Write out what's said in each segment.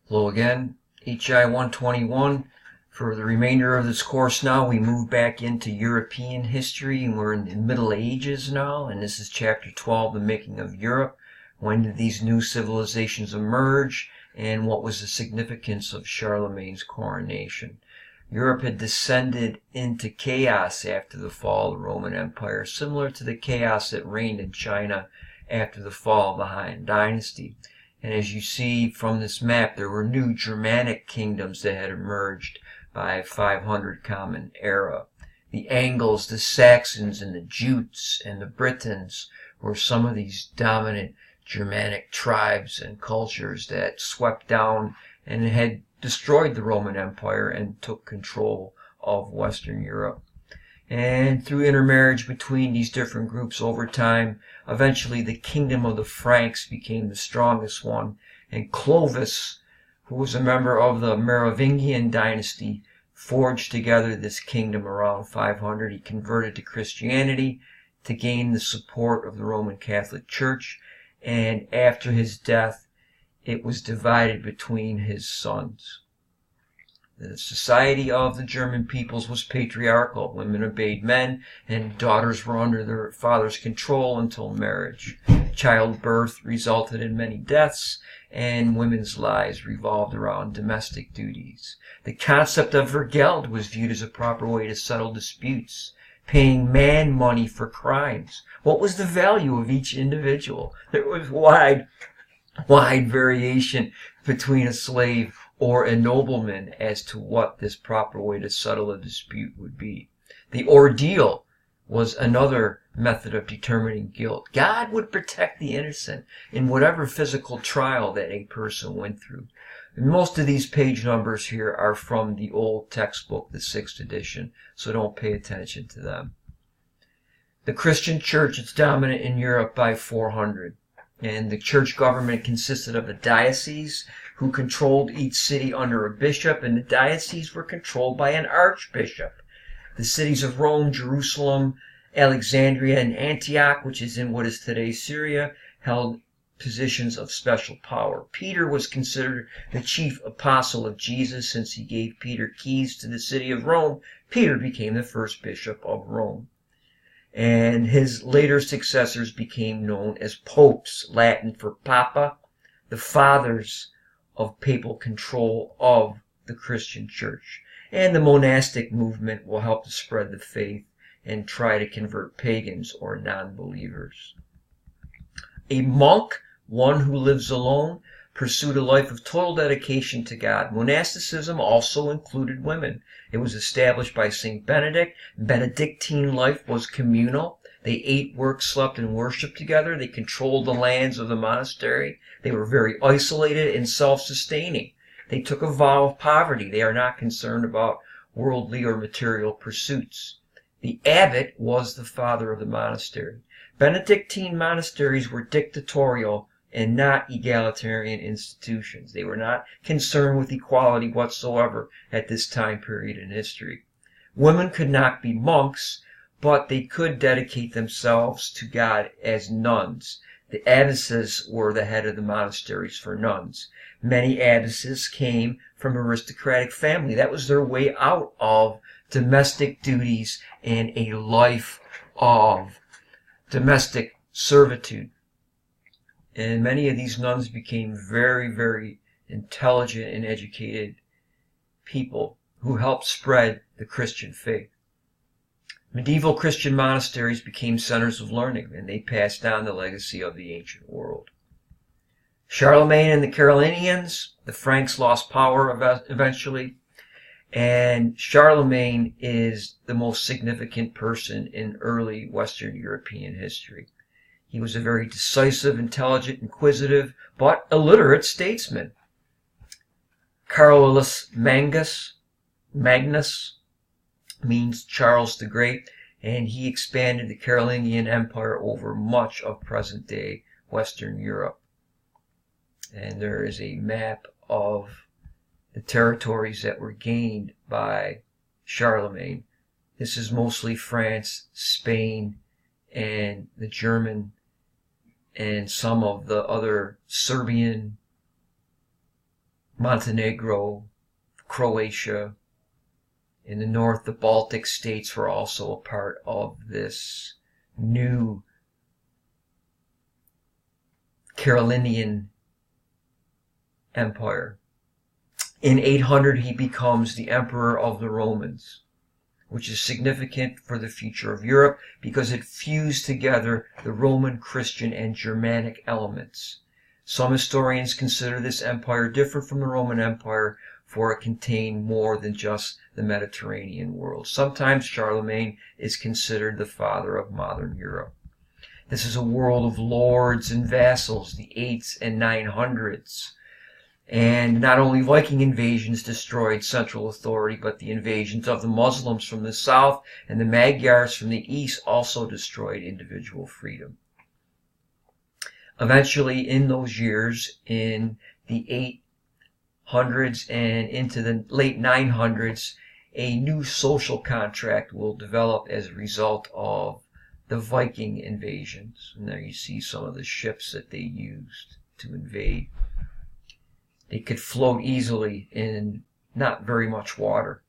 Hello again, HI 121. For the remainder of this course now, we move back into European history, and we're in the Middle Ages now, and this is Chapter 12, The Making of Europe. When did these new civilizations emerge, and what was the significance of Charlemagne's coronation? Europe had descended into chaos after the fall of the Roman Empire, similar to the chaos that reigned in China after the fall of the Han Dynasty. And as you see from this map, there were new Germanic kingdoms that had emerged by 500 Common Era. The Angles, the Saxons, and the Jutes, and the Britons were some of these dominant Germanic tribes and cultures that swept down and had destroyed the Roman Empire and took control of Western Europe. And through intermarriage between these different groups over time, eventually the kingdom of the Franks became the strongest one, and Clovis, who was a member of the Merovingian dynasty, forged together this kingdom around 500. He converted to Christianity to gain the support of the Roman Catholic Church, and after his death, it was divided between his sons. The society of the German peoples was patriarchal. Women obeyed men, and daughters were under their father's control until marriage. Childbirth resulted in many deaths, and women's lives revolved around domestic duties. The concept of Vergeld was viewed as a proper way to settle disputes, paying man money for crimes. What was the value of each individual? There was wide variation between a slave or a nobleman as to what this proper way to settle a dispute would be. The ordeal was another method of determining guilt. God would protect the innocent in whatever physical trial that a person went through. And most of these page numbers here are from the old textbook, the 6th edition, so don't pay attention to them. The Christian church is dominant in Europe by 400. And the church government consisted of a diocese who controlled each city under a bishop, and the dioceses were controlled by an archbishop. The cities of Rome, Jerusalem, Alexandria, and Antioch, which is in what is today Syria, held positions of special power. Peter was considered the chief apostle of Jesus. Since he gave Peter keys to the city of Rome, Peter became the first bishop of Rome. And his later successors became known as popes, Latin for papa, the fathers of papal control of the Christian church. And the monastic movement will help to spread the faith and try to convert pagans or non-believers. A monk, one who lives alone, pursued a life of total dedication to God. Monasticism also included women. It was established by St. Benedict. Benedictine life was communal. They ate, worked, slept, and worshiped together. They controlled the lands of the monastery. They were very isolated and self-sustaining. They took a vow of poverty. They are not concerned about worldly or material pursuits. The abbot was the father of the monastery. Benedictine monasteries were dictatorial and not egalitarian institutions. They were not concerned with equality whatsoever at this time period in history. Women could not be monks, but they could dedicate themselves to God as nuns. The abbesses were the head of the monasteries for nuns. Many abbesses came from aristocratic family. That was their way out of domestic duties and a life of domestic servitude. And many of these nuns became very, very intelligent and educated people who helped spread the Christian faith. Medieval Christian monasteries became centers of learning, and they passed down the legacy of the ancient world. Charlemagne and the Carolingians, the Franks lost power eventually, and Charlemagne is the most significant person in early Western European history. He was a very decisive, intelligent, inquisitive, but illiterate statesman. Carolus Magnus means Charles the Great, and he expanded the Carolingian Empire over much of present-day Western Europe. And there is a map of the territories that were gained by Charlemagne. This is mostly France, Spain, and the German and some of the other Serbian Montenegro, Croatia. In the north, the Baltic states were also a part of this new Carolingian Empire. In 800, he becomes the Emperor of the Romans, which is significant for the future of Europe because it fused together the Roman, Christian, and Germanic elements. Some historians consider this empire different from the Roman Empire, for it contained more than just the Mediterranean world. Sometimes Charlemagne is considered the father of modern Europe. This is a world of lords and vassals, the 8s and 900s. And not only Viking invasions destroyed central authority, but the invasions of the Muslims from the south and the Magyars from the east also destroyed individual freedom. Eventually, in those years, in the 800s and into the late 900s, a new social contract will develop as a result of the Viking invasions. And there you see some of the ships that they used to invade. They could float easily in not very much water.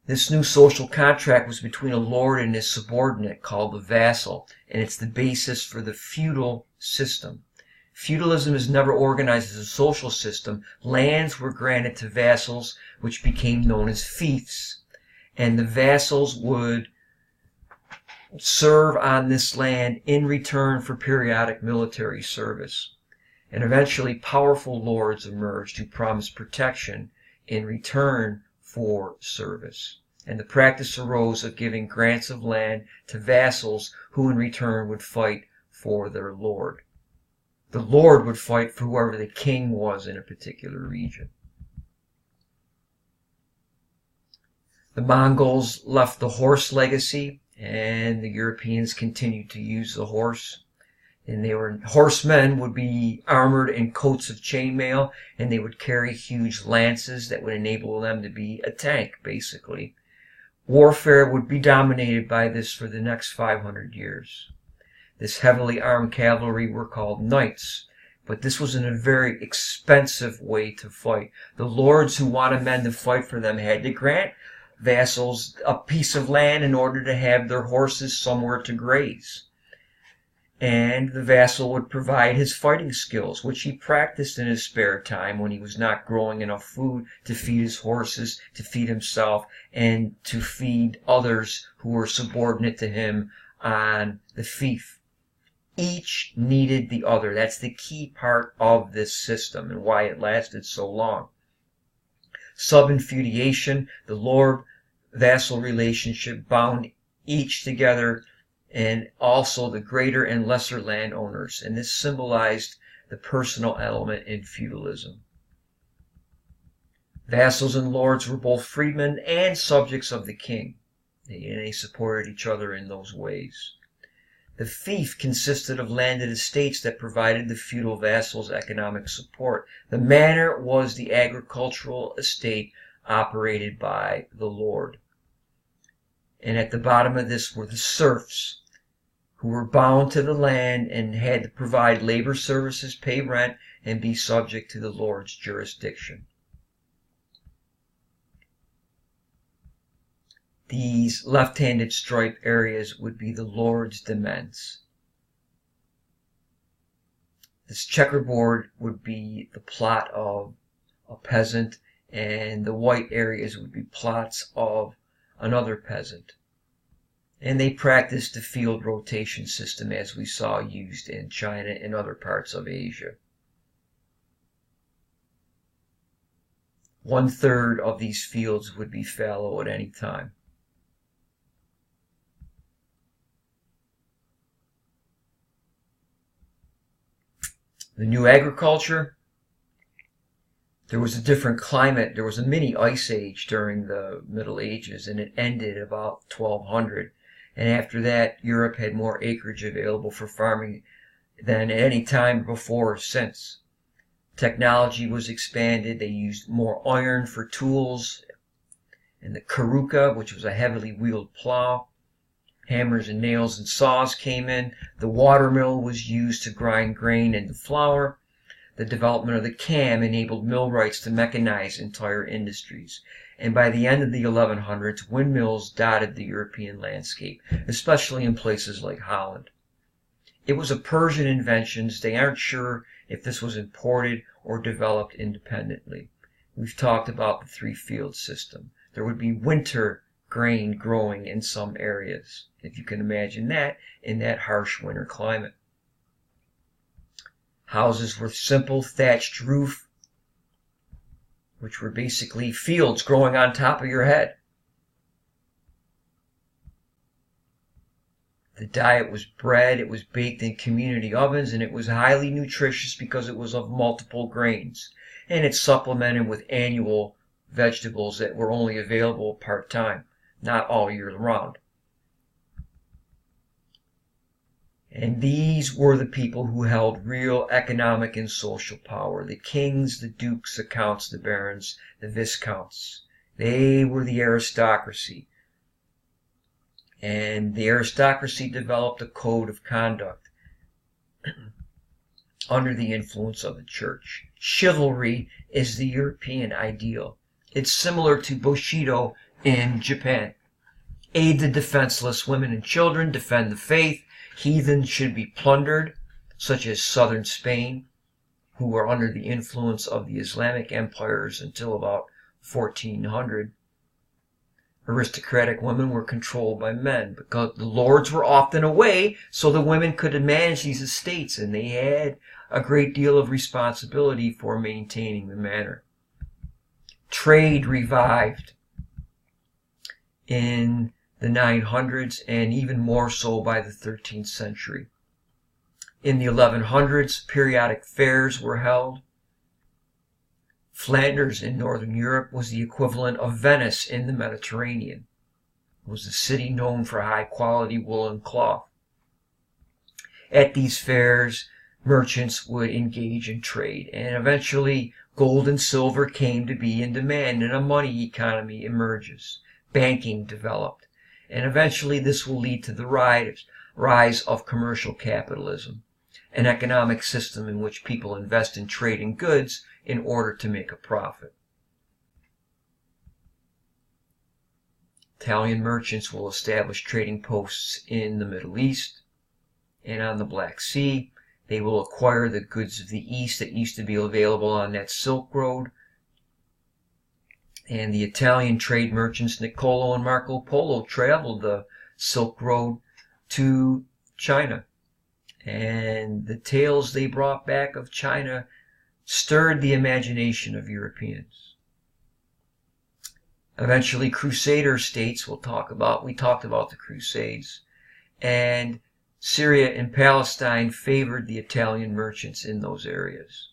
This new social contract was between a lord and his subordinate called the vassal, and it's the basis for the feudal system. Feudalism is never organized as a social system. Lands were granted to vassals, which became known as fiefs, and the vassals would serve on this land in return for periodic military service. And eventually powerful lords emerged who promised protection in return for service. And the practice arose of giving grants of land to vassals who in return would fight for their lord. The lord would fight for whoever the king was in a particular region. The Mongols left the horse legacy, and the Europeans continued to use the horse. And horsemen would be armored in coats of chainmail, and they would carry huge lances that would enable them to be a tank, basically. Warfare would be dominated by this for the next 500 years. This heavily armed cavalry were called knights, but this was a very expensive way to fight. The lords who wanted men to fight for them had to grant vassals a piece of land in order to have their horses somewhere to graze. And the vassal would provide his fighting skills, which he practiced in his spare time when he was not growing enough food to feed his horses, to feed himself, and to feed others who were subordinate to him on the fief. Each needed the other. That's the key part of this system and why it lasted so long. Subinfeudation, the lord-vassal relationship, bound each together, and also the greater and lesser landowners, and this symbolized the personal element in feudalism. Vassals and lords were both freedmen and subjects of the king, and they supported each other in those ways. The fief consisted of landed estates that provided the feudal vassals economic support. The manor was the agricultural estate operated by the lord. And at the bottom of this were the serfs, who were bound to the land and had to provide labor services, pay rent, and be subject to the lord's jurisdiction. These left-handed stripe areas would be the lord's demesnes. This checkerboard would be the plot of a peasant, and the white areas would be plots of another peasant. And they practiced the field rotation system as we saw used in China and other parts of Asia. 1/3 of these fields would be fallow at any time. The new agriculture, there was a different climate. There was a mini ice age during the Middle Ages, and it ended about 1200. And after that, Europe had more acreage available for farming than at any time before or since. Technology was expanded. They used more iron for tools, and the karuka, which was a heavily wheeled plow. Hammers and nails and saws came in. The watermill was used to grind grain into flour. The development of the cam enabled millwrights to mechanize entire industries. And by the end of the 1100s, windmills dotted the European landscape, especially in places like Holland. It was a Persian invention. They aren't sure if this was imported or developed independently. We've talked about the three-field system. There would be winter grain growing in some areas, if you can imagine that, in that harsh winter climate. Houses with simple thatched roof, which were basically fields growing on top of your head. The diet was bread, it was baked in community ovens, and it was highly nutritious because it was of multiple grains. And it's supplemented with annual vegetables that were only available part-time, not all year round. And these were the people who held real economic and social power. The kings, the dukes, the counts, the barons, the viscounts. They were the aristocracy. And the aristocracy developed a code of conduct under the influence of the church. Chivalry is the European ideal. It's similar to Bushido in Japan. Aid the defenseless, women and children, defend the faith. Heathens should be plundered, such as southern Spain, who were under the influence of the Islamic empires until about 1400. Aristocratic women were controlled by men because the lords were often away, so the women could manage these estates, and they had a great deal of responsibility for maintaining the manor. Trade revived in the 900s and even more so by the 13th century. In the 1100s, periodic fairs were held. Flanders in northern Europe was the equivalent of Venice in the Mediterranean. It was a city known for high-quality woolen cloth. At these fairs, merchants would engage in trade, and eventually gold and silver came to be in demand, and a money economy emerges. Banking developed, and eventually this will lead to the rise of commercial capitalism, an economic system in which people invest in trade in goods in order to make a profit. Italian merchants will establish trading posts in the Middle East and on the Black Sea. They will acquire the goods of the East that used to be available on that Silk Road. And the Italian trade merchants Niccolo and Marco Polo traveled the Silk Road to China. And the tales they brought back of China stirred the imagination of Europeans. Eventually, Crusader states we talked about the Crusades, and Syria and Palestine favored the Italian merchants in those areas.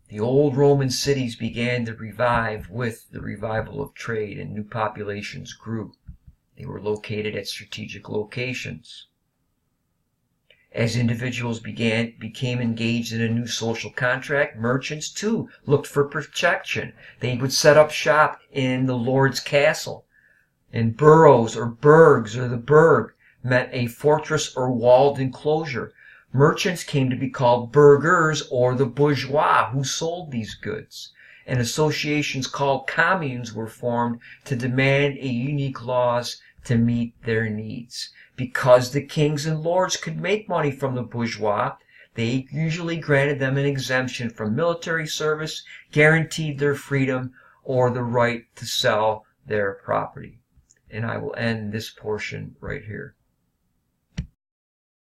The old Roman cities began to revive with the revival of trade, and new populations grew. They were located at strategic locations. As individuals became engaged in a new social contract, merchants too looked for protection. They would set up shop in the lord's castle. And boroughs or burgs, or the burg, meant a fortress or walled enclosure. Merchants came to be called burghers, or the bourgeois who sold these goods. And associations called communes were formed to demand a unique laws to meet their needs. Because the kings and lords could make money from the bourgeois, they usually granted them an exemption from military service, guaranteed their freedom, or the right to sell their property. And I will end this portion right here.